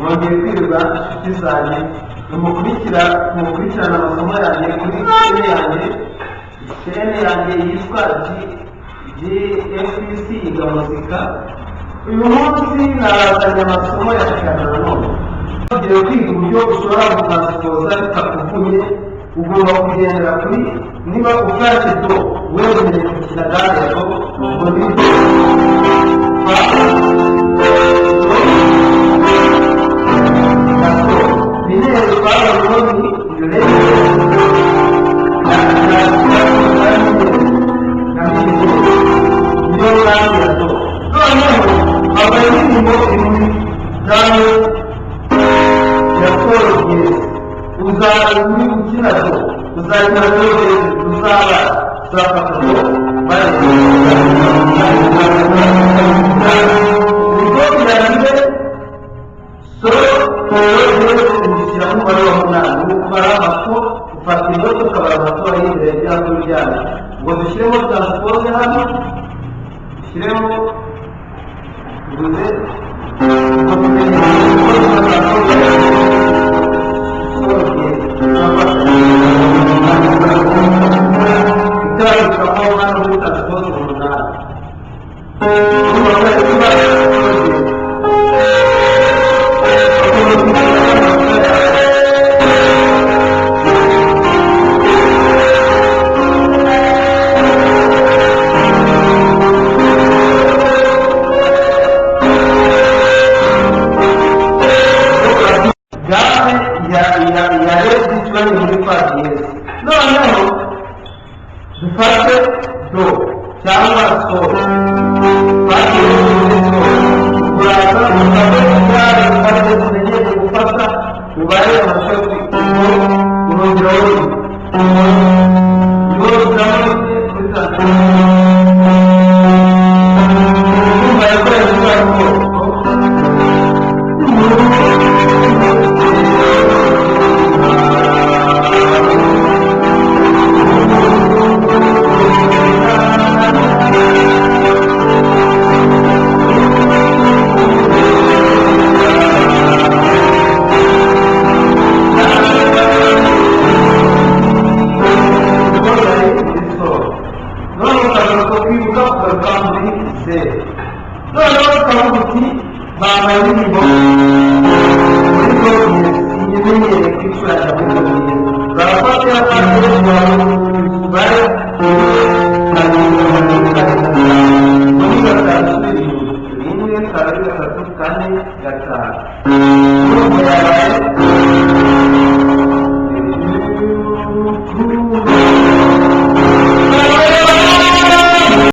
mwongeye kwirirwa inshuti zanjye mukurikirana amasomo yanjye kuri chene yanjye yitwa GFPC Iga Muzika. Uyu munsi nazanye amasomo ya piano nanone. Tugiye kwiga uburyo ushobora gutranspose bitakuvunnye. Ugomba kugendera kuri niba ufashe do wemerewe gukina gare do ngo ni binero twabonye